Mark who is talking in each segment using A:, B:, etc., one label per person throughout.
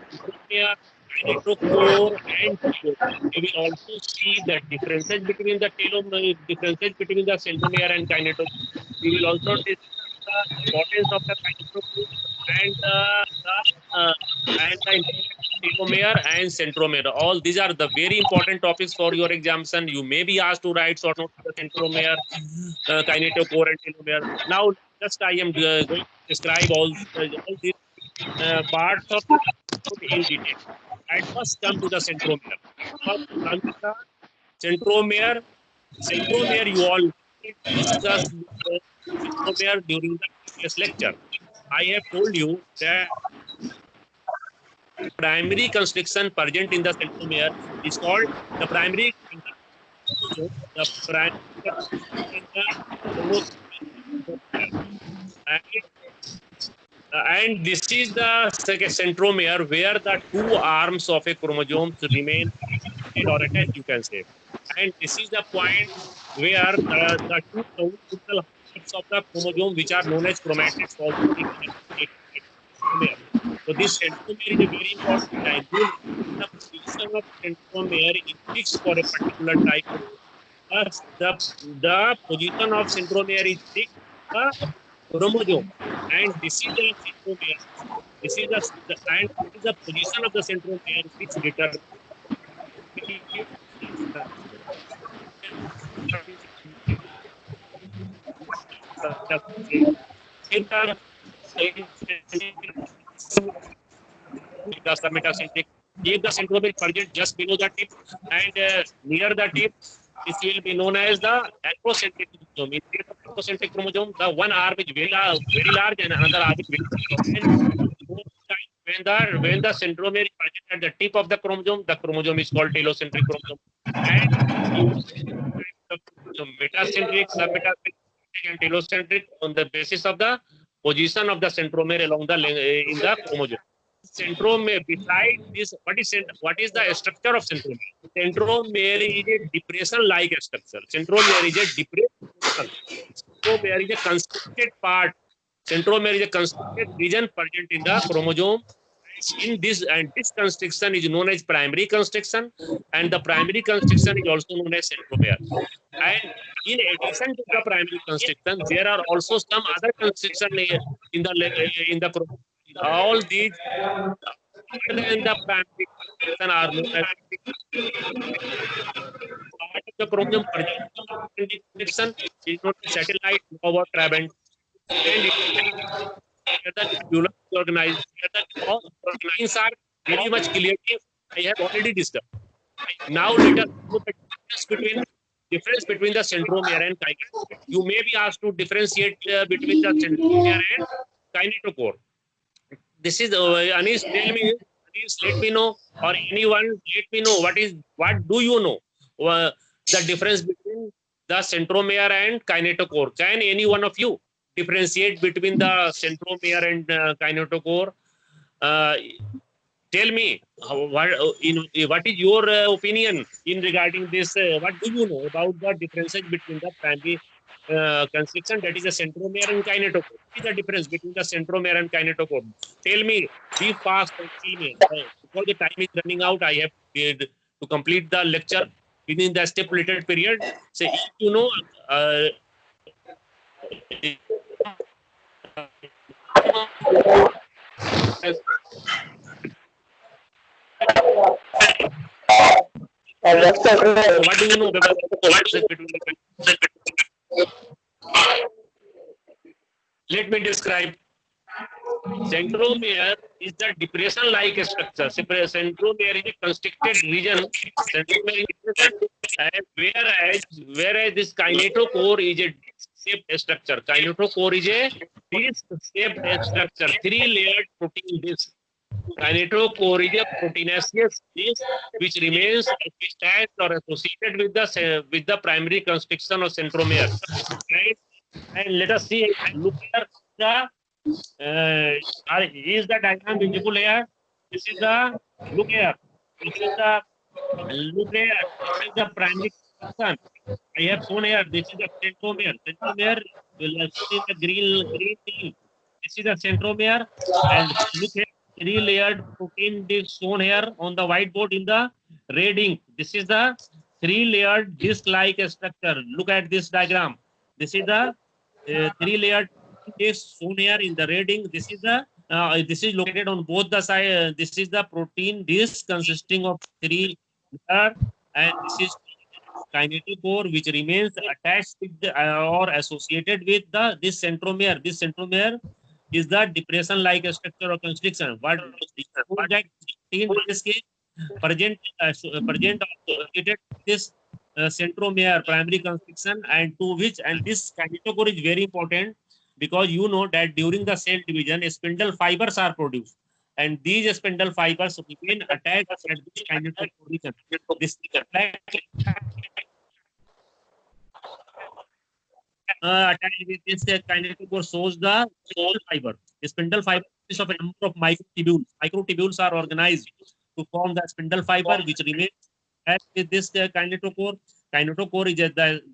A: centromere, kinetochore, and telomere. We will also see the differences between the telomere, differences between the centromere and kinetochore. We will also discuss the importance of the kinetochore and the telomere and centromere. All these are the very important topics for your examination. You may be asked to write short notes on the centromere, kinetochore, and telomere. Now, just I am going to describe all these parts of the in detail. I first come to the centromere. First come to the centromere. Centromere, you all discussed centromere during the previous lecture. I have told you that primary constriction present in the centromere is called the primary. The primary in the and, and this is the centromere where the two arms of a chromosome remain or attached, you can say. And this is the point where the two longitudinal halves of the chromosome, which are known as chromatids, also remain centromere. So this centromere is a very important time. The position of centromere is fixed for a particular type of the position of centromere is fixed the chromosome, and this is the centromere. This is and this is the position of the centromere which determines the metacentric. If the centromere present just below the tip and near the tip, this will be known as the acrocentric chromosome. In case of acrocentric chromosome, the one arm is very large and another arm is very small. When the centromere is present at the tip of the chromosome is called telocentric chromosome. And the metacentric, submetacentric, and telocentric on the basis of the position of the centromere along the in the chromosome. Centromere, beside this, what is the structure of centromere? Centromere is a depression-like structure. Centromere is a depression. Centromere is a constricted part. Centromere is a constricted region present in the chromosome. In this, and this constriction is known as primary constriction, and the primary constriction is also known as centromere. And in addition to the primary constriction, there are also some other constriction in the chromosome. All these other than the primary constriction are known as part of the chromosome present in the constriction is known as satellite lobe or trabant, and where the nebula is organized. All things are very much clearly I have already discussed. Now let us look at difference between the centromere and kinetochore. You may be asked to differentiate between the centromere and kinetochore. This is Anish, tell me, Anish, let me know, or anyone, let me know what do you know the difference between the centromere and kinetochore. Can any one of you differentiate between the centromere and kinetochore? Tell me what is your opinion in regarding this? What do you know about the differences between the primary constriction, that is the centromere and kinetochore? What is the difference between the centromere and kinetochore? Tell me. Be fast and tell me. Before the time is running out, I have to complete the lecture within the stipulated period. So if you know. What do you know about let me describe. Centromere is the depression-like structure. Centromere is a constricted region. Centromere is whereas this kinetochore is a disc-shaped structure. Kinetochore is a disc-shaped structure, three-layered protein disc. Kinetochore is a proteinaceous disc which remains attached or associated with the primary constriction of centromere. Right? And let us see. Look here. Is the diagram visible here? This is the look here. This is the look here. This is the primary constriction. I have shown here. This is the centromere. Centromere will see the green thing. This is the centromere, and look here. three-layered protein disc shown here on the whiteboard in the red ink. This is the three-layered disc-like structure. Look at this diagram. This is the three-layered disc shown here in the red ink. This is located on both the side. This is the protein disc consisting of three layers, and this is kinetochore, which remains attached with or associated with this centromere. This centromere is the depression-like structure or constriction. What that protein disc is present associated with this centromere primary constriction, and to which, and this kinetochore is very important because you know that during the cell division, spindle fibers are produced, and these spindle fibers remain attached at this kinetochore region. This attached with this kinetochore shows the spindle fiber. The spindle fiber consists of a number of microtubules. Microtubules are organized to form the spindle fiber, which remains attached with this kinetochore. Kinetochore is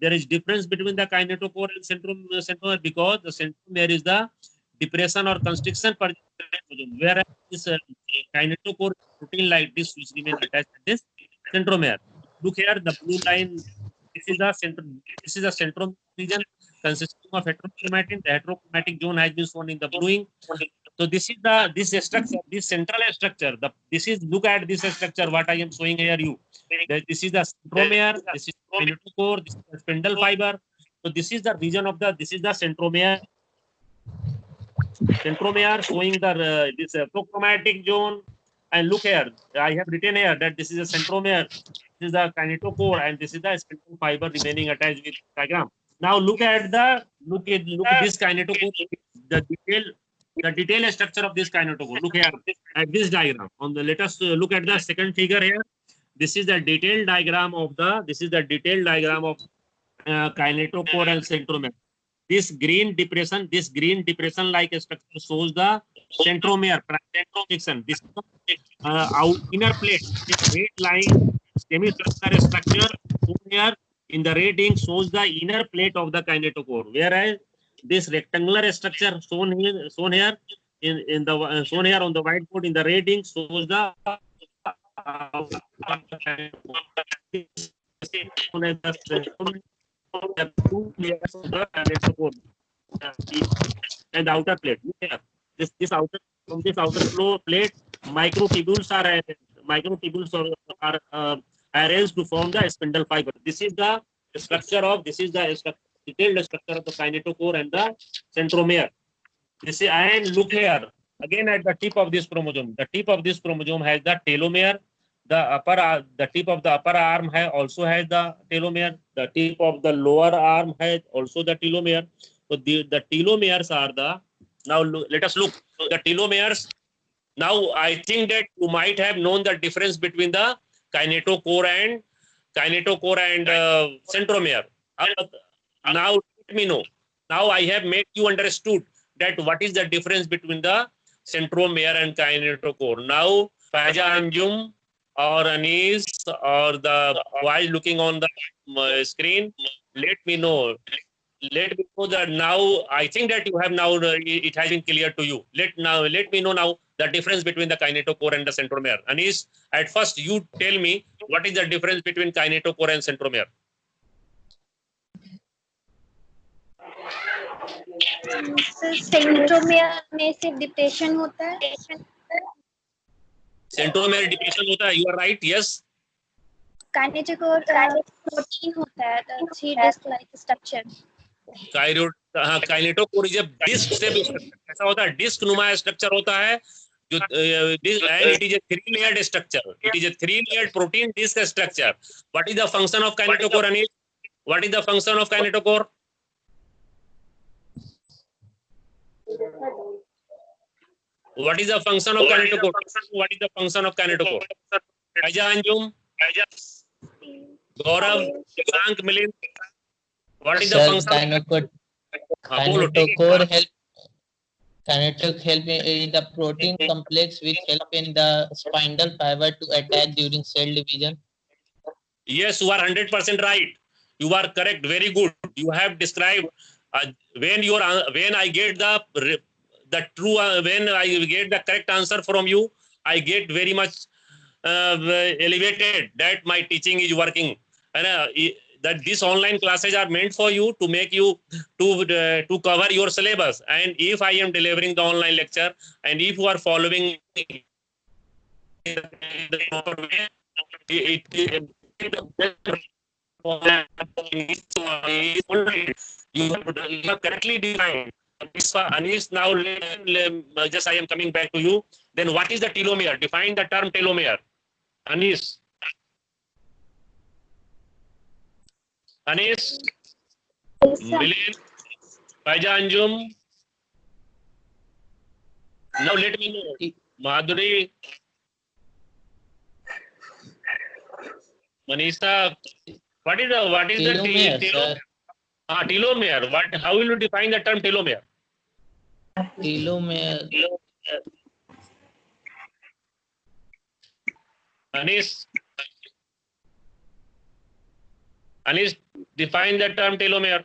A: there is difference between the kinetochore and centromere because the centromere is the depression or constriction per whereas this kinetochore protein like this which remain attached to this centromere. Look here, the blue line. This is the centromere region consisting of heterochromatin. The heterochromatic zone has been shown in the blue ink. So this is this structure, this central structure. This is, look at this structure. What I am showing here, this is the centromere. This is kinetochore. This is the spindle fiber. So this is the region of this is the centromere. Centromere showing the this prochromatic zone. And look here, I have written here that this is a centromere. This is the kinetochore, and this is the spindle fiber remaining attached with diagram. Now look at this kinetochore. The detailed structure of this kinetochore. Look here at this diagram. Let us look at the second figure here. This is the detailed diagram of kinetochore and centromere. This green depression like structure shows the centromere section. This inner plate, this red line semicircular structure shown here in the red ink shows the inner plate of the kinetochore, whereas this rectangular structure shown here on the whiteboard in the red ink shows the two layers of the kinetochore and the outer plate. This outer plate, microtubules are arranged to form the spindle fiber. This is the detailed structure of the kinetochore and the centromere. And look here again at the tip of this chromosome. The tip of this chromosome has the telomere. The tip of the upper arm also has the telomere. The tip of the lower arm has also the telomere. So the telomeres are now let us look. The telomeres. Now I think that you might have known the difference between the kinetochore and centromere. Now let me know. Now I have made you understood that what is the difference between the centromere and kinetochore. Now Faiza Anjum or Anis or the boys looking on the screen, let me know that now I think that you have now it has been clear to you. Let me know now the difference between the kinetochore and the centromere. Anis, at first you tell me what is the difference between kinetochore and centromere.
B: Centromere में सिर्फ depression होता है.
A: Centromere depression होता है. You are right. Yes.
B: Kinetochore protein होता है. The three disc-like structure.
A: Kinetochore is a disc shape structure. ऐसा होता है, डिस्क नुमा स्ट्रक्चर होता है जो and it is a three-layered structure. It is a three-layered protein disc structure. What is the function of kinetochore, Anil? What is the function of kinetochore? What is the function of kinetochore? What is the function of kinetochore? Faiza Anjum, Gaurav, Shashank, Milind. What is the function?
C: Kinetochore help in the protein complex which help in the spindle fiber to attach during cell division.
A: Yes, you are 100% right. You are correct. Very good. You have described when I get the the true, when I get the correct answer from you, I get very much elevated that my teaching is working. And that these online classes are meant for you to make you to cover your syllabus. And if I am delivering the online lecture, and if you are following the proper way, you have correctly defined. Anish, now just I am coming back to you. Then what is the telomere? Define the term telomere. Anish. Anish.
B: Yes, sir.
A: Milin. Faiza Anjum. Now let me know. Madhuri. Manisha. What is the
C: Telomere,
A: telomere?
C: sir.
A: Telomere. How will you define the term telomere?
C: Telomere.
A: Anish. Anish, define the term telomere.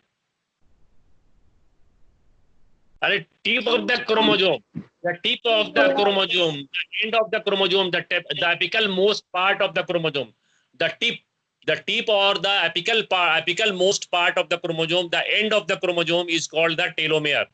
A: Tip of the chromosome. The tip of the chromosome, the end of the chromosome, the apical most part of the chromosome. The tip or the apical most part of the chromosome, the end of the chromosome is called the telomere.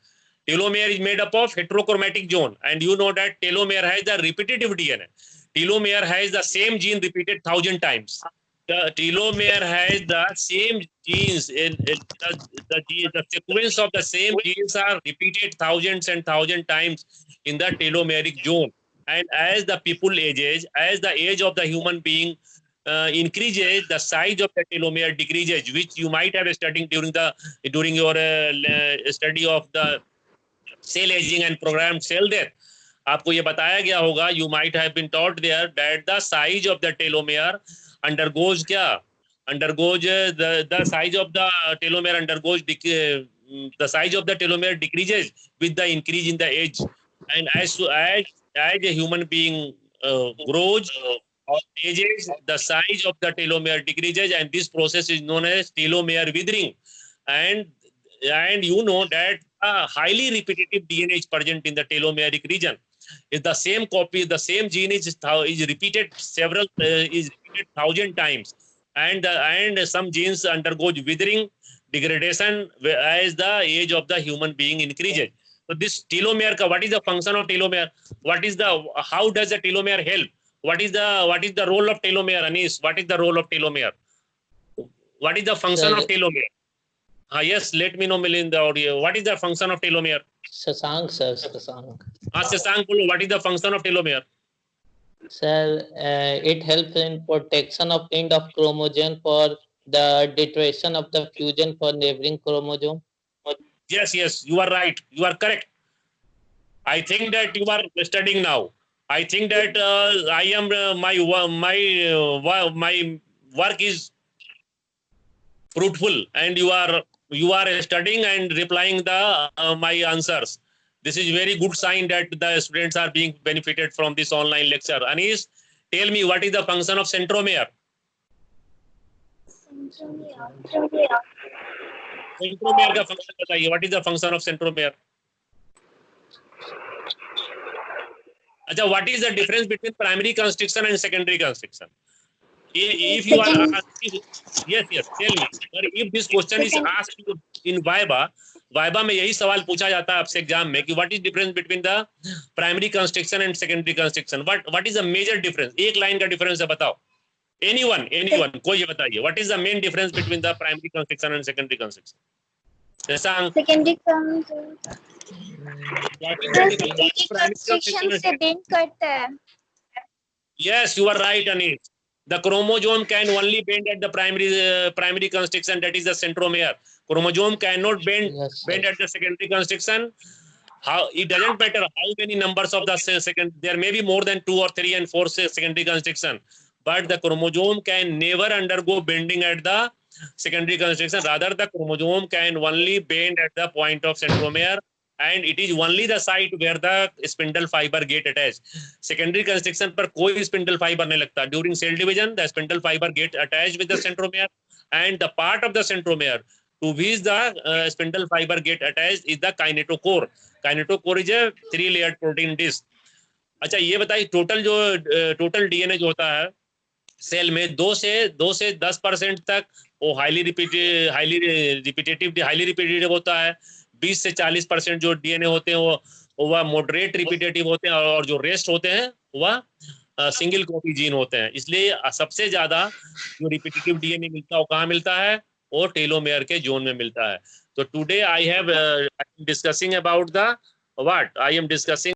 A: Telomere is made up of heterochromatic zone, and you know that telomere has the repetitive DNA. Telomere has the same gene repeated 1,000 times. The telomere has the same genes in the sequence of the same genes are repeated thousands and thousand times in the telomeric zone. And as the people ages, as the age of the human being increases, the size of the telomere decreases, which you might have studied during your study of the cell aging and programmed cell death. आपको ये बताया गया होगा, you might have been taught there that the size of the telomere undergoes क्या? Undergoes the size of the telomere undergoes the size of the telomere decreases with the increase in the age, and as a human being grows or ages, the size of the telomere decreases, and this process is known as telomere withering. And you know that a highly repetitive DNA is present in the telomeric region. If the same copy, the same gene is repeated several is repeated 1,000 times, and some genes undergo withering, degradation as the age of the human being increases. So this telomere, what is the function of telomere? How does the telomere help? What is the role of telomere, Anish? What is the role of telomere? What is the function of telomere? Yes, let me know, Milin, the audio. What is the function of telomere?
C: Sasank, sir. Sasank.
A: Sasank, what is the function of telomere?
C: Sir, it helps in protection of end of chromosome for the deterioration of the fusion for neighboring chromosome.
A: Yes, you are right. You are correct. I think that you are studying now. I think that I am my work is fruitful, and you are studying and replying the my answers. This is very good sign that the students are being benefited from this online lecture. Anish, tell me, what is the function of centromere? Centromere का function बताइए. What is the function of centromere? अच्छा, what is the difference between primary constriction and secondary constriction? If you are asking, yes, tell me. If this question is asked in Viva में यही सवाल पूछा जाता है आपसे exam में कि what is difference between the primary constriction and secondary constriction? What is the major difference? एक लाइन का difference है, बताओ. Anyone, कोई ये बताइए. What is the main difference between the primary constriction and secondary constriction?
B: Secondary constriction से bend करता है.
A: Yes, you are right, Anish. The chromosome can only bend at the primary constriction, that is the centromere. Chromosome cannot bend at the secondary constriction. How it doesn't matter how many numbers of the second, there may be more than 2 or 3 and 4 secondary constriction, but the chromosome can never undergo bending at the secondary constriction. Rather, the chromosome can only bend at the point of centromere, and it is only the site where the spindle fiber get attached. Secondary constriction पर कोई spindle fiber नहीं लगता. During cell division, the spindle fiber get attached with the centromere, and the part of the centromere to which the spindle fiber get attached is the kinetochore. Kinetochore is a 3 layered protein disc. अच्छा ये बताइए total DNA जो होता है cell में 2 से 10% तक वो हाईली रिपीटेटिव होता है। 20 से 40% जो डीएनए होते हैं वो वह मॉडरेट रिपीटेटिव होते हैं, और जो रेस्ट होते हैं वह सिंगल कॉपी जीन होते हैं। इसलिए सबसे ज्यादा जो रिपीटेटिव डीएनए मिलता है वो कहाँ मिलता है, वो टेलोमेयर के जोन में मिलता है। तो today I have discussing about the what I am discussing